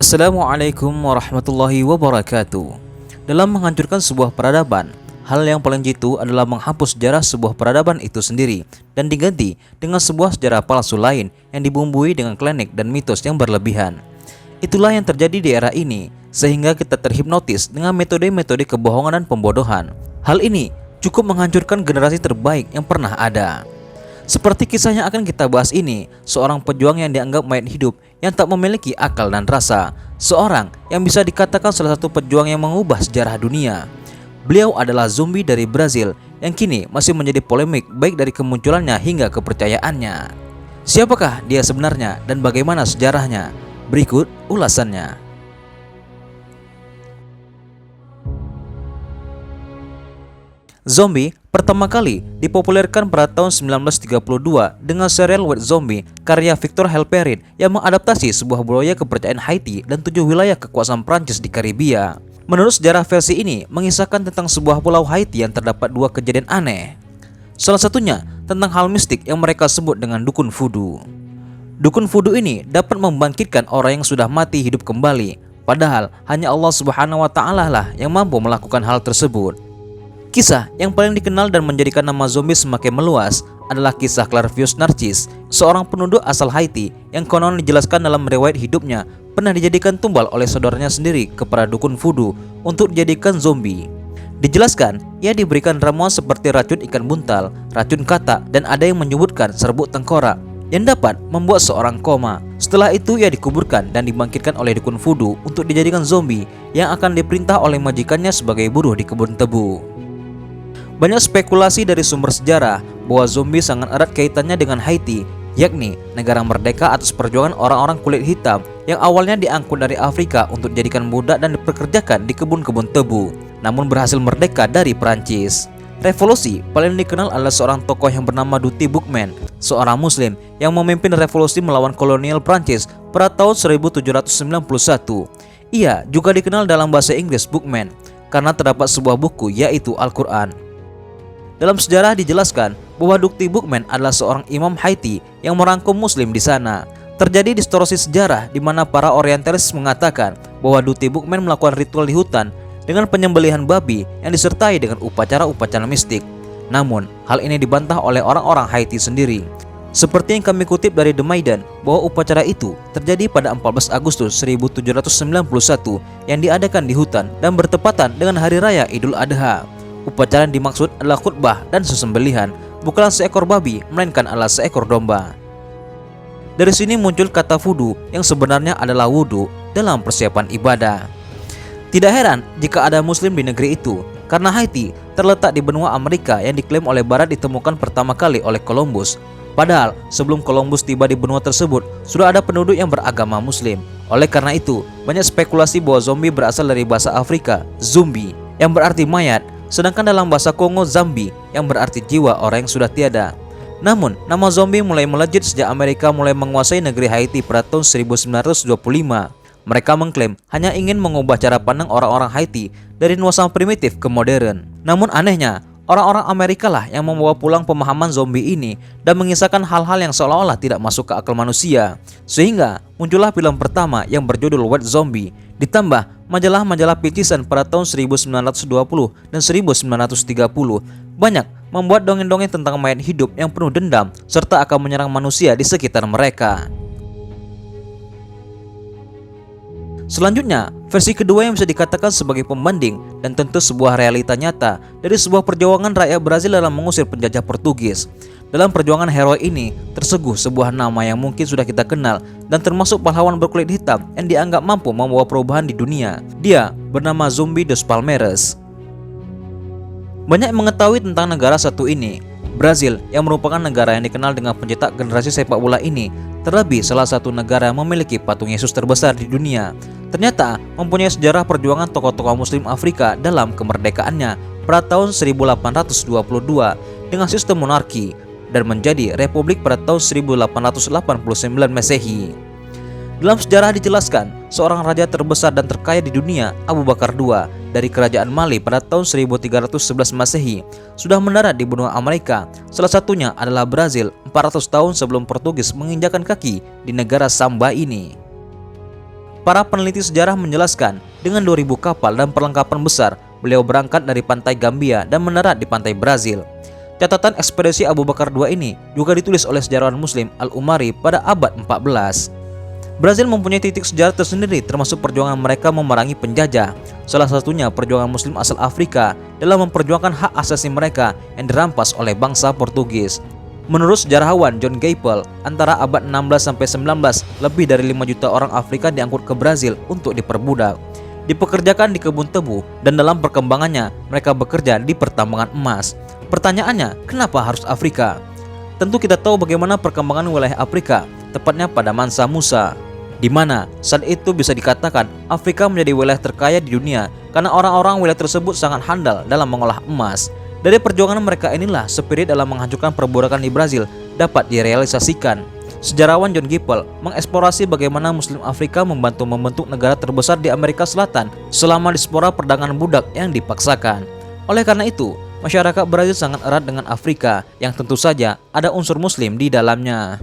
Assalamualaikum warahmatullahi wabarakatuh. Dalam menghancurkan sebuah peradaban, hal yang paling jitu adalah menghapus sejarah sebuah peradaban itu sendiri dan diganti dengan sebuah sejarah palsu lain yang dibumbui dengan klinik dan mitos yang berlebihan. Itulah yang terjadi di era ini, sehingga kita terhipnotis dengan metode-metode kebohongan dan pembodohan. Hal ini cukup menghancurkan generasi terbaik yang pernah ada. Seperti kisah yang akan kita bahas ini, seorang pejuang yang dianggap mayat hidup yang tak memiliki akal dan rasa. Seorang yang bisa dikatakan salah satu pejuang yang mengubah sejarah dunia. Beliau adalah zombie dari Brazil yang kini masih menjadi polemik baik dari kemunculannya hingga kepercayaannya. Siapakah dia sebenarnya dan bagaimana sejarahnya? Berikut ulasannya. Zombie pertama kali dipopulerkan pada tahun 1932 dengan serial White Zombie karya Victor Halperin yang mengadaptasi sebuah budaya kepercayaan Haiti dan 7 wilayah kekuasaan Prancis di Karibia. Menurut sejarah, versi ini mengisahkan tentang sebuah pulau Haiti yang terdapat 2 kejadian aneh. Salah satunya tentang hal mistik yang mereka sebut dengan dukun voodoo. Dukun voodoo ini dapat membangkitkan orang yang sudah mati hidup kembali, padahal hanya Allah Subhanahu wa Ta'ala lah yang mampu melakukan hal tersebut. Kisah yang paling dikenal dan menjadikan nama zombie semakin meluas adalah kisah Clairvius Narcisse, seorang penduduk asal Haiti yang konon dijelaskan dalam riwayat hidupnya pernah dijadikan tumbal oleh saudaranya sendiri kepada dukun voodoo untuk dijadikan zombie. Dijelaskan, ia diberikan ramuan seperti racun ikan buntal, racun katak, dan ada yang menyebutkan serbuk tengkorak yang dapat membuat seorang koma. Setelah itu ia dikuburkan dan dibangkitkan oleh dukun voodoo untuk dijadikan zombie yang akan diperintah oleh majikannya sebagai buruh di kebun tebu. Banyak spekulasi dari sumber sejarah bahwa zombie sangat erat kaitannya dengan Haiti, yakni negara merdeka atas perjuangan orang-orang kulit hitam yang awalnya diangkut dari Afrika untuk dijadikan budak dan dipekerjakan di kebun-kebun tebu, namun berhasil merdeka dari Perancis. Revolusi paling dikenal adalah seorang tokoh yang bernama Duty Boukman, seorang muslim yang memimpin revolusi melawan kolonial Prancis pada tahun 1791. Ia juga dikenal dalam bahasa Inggris Boukman karena terdapat sebuah buku yaitu Al-Quran. Dalam sejarah dijelaskan bahwa Duty Boukman adalah seorang imam Haiti yang merangkum muslim di sana. Terjadi distorsi sejarah di mana para orientalis mengatakan bahwa Duty Boukman melakukan ritual di hutan dengan penyembelihan babi yang disertai dengan upacara-upacara mistik. Namun, hal ini dibantah oleh orang-orang Haiti sendiri. Seperti yang kami kutip dari The Maiden, bahwa upacara itu terjadi pada 14 Agustus 1791 yang diadakan di hutan dan bertepatan dengan Hari Raya Idul Adha. Upacara yang dimaksud adalah khutbah dan sesembelihan, bukanlah seekor babi, melainkan adalah seekor domba. Dari sini muncul kata voodoo yang sebenarnya adalah wudhu dalam persiapan ibadah. Tidak heran jika ada muslim di negeri itu, karena Haiti terletak di benua Amerika yang diklaim oleh Barat ditemukan pertama kali oleh Columbus. Padahal sebelum Columbus tiba di benua tersebut, sudah ada penduduk yang beragama muslim. Oleh karena itu, banyak spekulasi bahwa zombie berasal dari bahasa Afrika, zumbi, yang berarti mayat, sedangkan dalam bahasa Kongo Zambi yang berarti jiwa orang yang sudah tiada. Namun, nama zombie mulai melejit sejak Amerika mulai menguasai negeri Haiti pada tahun 1925. Mereka mengklaim hanya ingin mengubah cara pandang orang-orang Haiti dari nuansa primitif ke modern. Namun anehnya, orang-orang Amerika lah yang membawa pulang pemahaman zombie ini dan mengisahkan hal-hal yang seolah-olah tidak masuk ke akal manusia. Sehingga muncullah film pertama yang berjudul White Zombie, ditambah majalah-majalah picisan pada tahun 1920 dan 1930 banyak membuat dongeng-dongeng tentang mayat hidup yang penuh dendam serta akan menyerang manusia di sekitar mereka. Selanjutnya, versi kedua yang bisa dikatakan sebagai pembanding dan tentu sebuah realita nyata dari sebuah perjuangan rakyat Brazil dalam mengusir penjajah Portugis. Dalam perjuangan heroik ini, terseguh sebuah nama yang mungkin sudah kita kenal dan termasuk pahlawan berkulit hitam yang dianggap mampu membawa perubahan di dunia. Dia bernama Zumbi dos Palmeiras. Banyak mengetahui tentang negara satu ini. Brazil yang merupakan negara yang dikenal dengan pencetak generasi sepak bola ini, terlebih salah satu negara yang memiliki patung Yesus terbesar di dunia. Ternyata mempunyai sejarah perjuangan tokoh-tokoh muslim Afrika dalam kemerdekaannya pada tahun 1822 dengan sistem monarki dan menjadi republik pada tahun 1889 Masehi. Dalam sejarah dijelaskan, seorang raja terbesar dan terkaya di dunia, Abu Bakar II, dari kerajaan Mali pada tahun 1311 Masehi, sudah mendarat di benua Amerika. Salah satunya adalah Brazil, 400 tahun sebelum Portugis menginjakkan kaki di negara Samba ini. Para peneliti sejarah menjelaskan, dengan 2.000 kapal dan perlengkapan besar, beliau berangkat dari pantai Gambia dan mendarat di pantai Brazil. Catatan ekspedisi Abu Bakar II ini juga ditulis oleh sejarawan Muslim Al-Umari pada abad 14. Brazil mempunyai titik sejarah tersendiri termasuk perjuangan mereka memerangi penjajah. Salah satunya perjuangan Muslim asal Afrika dalam memperjuangkan hak asasi mereka yang dirampas oleh bangsa Portugis. Menurut sejarawan John Gaypel, antara abad 16 sampai 19, lebih dari 5 juta orang Afrika diangkut ke Brazil untuk diperbudak, dipekerjakan di kebun tebu, dan dalam perkembangannya mereka bekerja di pertambangan emas. Pertanyaannya, kenapa harus Afrika? Tentu kita tahu bagaimana perkembangan wilayah Afrika, tepatnya pada Mansa Musa, di mana saat itu bisa dikatakan Afrika menjadi wilayah terkaya di dunia karena orang-orang wilayah tersebut sangat handal dalam mengolah emas. Dari perjuangan mereka inilah spirit dalam menghancurkan perbudakan di Brazil dapat direalisasikan. Sejarawan John Gipel mengeksplorasi bagaimana Muslim Afrika membantu membentuk negara terbesar di Amerika Selatan selama diaspora perdagangan budak yang dipaksakan. Oleh karena itu, masyarakat Brazil sangat erat dengan Afrika yang tentu saja ada unsur Muslim di dalamnya.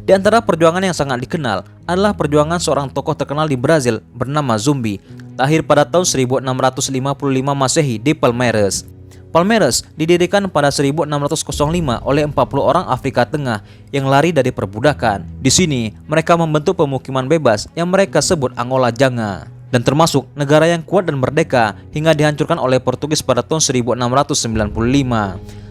Di antara perjuangan yang sangat dikenal adalah perjuangan seorang tokoh terkenal di Brazil bernama Zumbi, lahir pada tahun 1655 Masehi di Palmeiras. Palmeiras didirikan pada 1605 oleh 40 orang Afrika Tengah yang lari dari perbudakan. Di sini, mereka membentuk pemukiman bebas yang mereka sebut Angola Janga, dan termasuk negara yang kuat dan merdeka hingga dihancurkan oleh Portugis pada tahun 1695.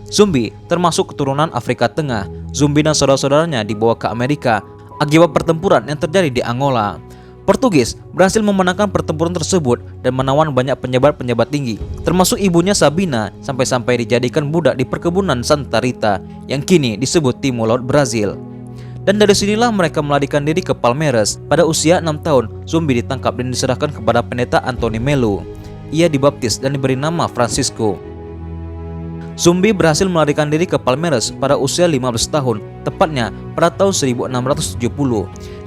Zumbi termasuk keturunan Afrika Tengah. Zumbi dan saudara-saudaranya dibawa ke Amerika akibat pertempuran yang terjadi di Angola. Portugis berhasil memenangkan pertempuran tersebut dan menawan banyak penjabat-penjabat tinggi, termasuk ibunya Sabina, sampai-sampai dijadikan budak di perkebunan Santa Rita yang kini disebut Timur Laut Brazil. Dan dari sinilah mereka melarikan diri ke Palmeiras. Pada usia 6 tahun, Zumbi ditangkap dan diserahkan kepada pendeta Antoni Melo. Ia dibaptis dan diberi nama Francisco. Zumbi berhasil melarikan diri ke Palmeiras pada usia 15 tahun, tepatnya pada tahun 1670.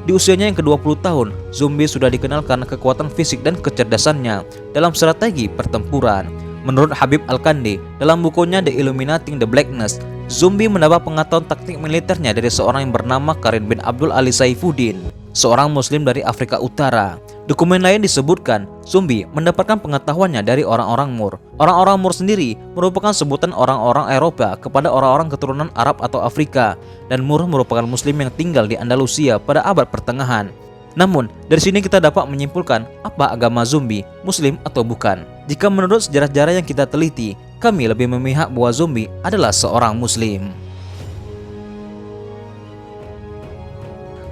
Di usianya yang ke-20 tahun, Zumbi sudah dikenal karena kekuatan fisik dan kecerdasannya dalam strategi pertempuran. Menurut Habib Al-Kandi, dalam bukunya The Illuminating the Blackness, Zumbi mendapat pengetahuan taktik militernya dari seorang yang bernama Karim bin Abdul Ali Saifuddin, seorang Muslim dari Afrika Utara. Dokumen lain disebutkan, Zumbi mendapatkan pengetahuannya dari orang-orang Moor. Orang-orang Moor sendiri merupakan sebutan orang-orang Eropa kepada orang-orang keturunan Arab atau Afrika, dan Moor merupakan Muslim yang tinggal di Andalusia pada abad pertengahan. Namun, dari sini kita dapat menyimpulkan apa agama Zumbi, Muslim atau bukan. Jika menurut sejarah-sejarah yang kita teliti, kami lebih memihak bahwa Zumbi adalah seorang Muslim.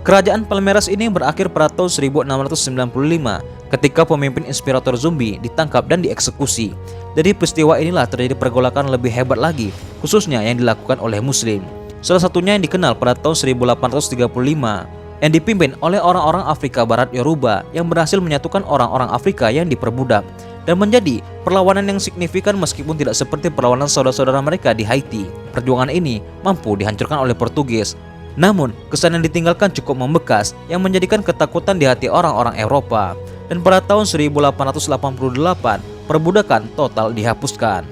Kerajaan Palmeiras ini berakhir pada tahun 1695 ketika pemimpin inspirator Zumbi ditangkap dan dieksekusi. Dari peristiwa inilah terjadi pergolakan lebih hebat lagi, khususnya yang dilakukan oleh Muslim. Salah satunya yang dikenal pada tahun 1835 yang dipimpin oleh orang-orang Afrika Barat Yoruba yang berhasil menyatukan orang-orang Afrika yang diperbudak dan menjadi perlawanan yang signifikan meskipun tidak seperti perlawanan saudara-saudara mereka di Haiti. Perjuangan ini mampu dihancurkan oleh Portugis. Namun, kesan yang ditinggalkan cukup membekas yang menjadikan ketakutan di hati orang-orang Eropa. Dan pada tahun 1888, perbudakan total dihapuskan.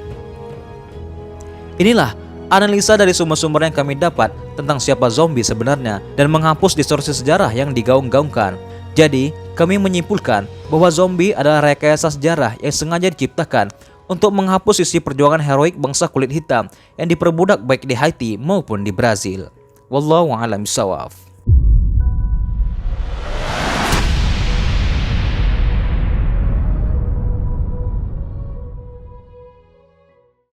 Inilah analisa dari sumber-sumber yang kami dapat tentang siapa Zumbi sebenarnya dan menghapus distorsi sejarah yang digaung-gaungkan. Jadi, kami menyimpulkan bahwa Zumbi adalah rekayasa sejarah yang sengaja diciptakan untuk menghapus sisi perjuangan heroik bangsa kulit hitam yang diperbudak baik di Haiti maupun di Brazil. Wallahu a'lam bishawab.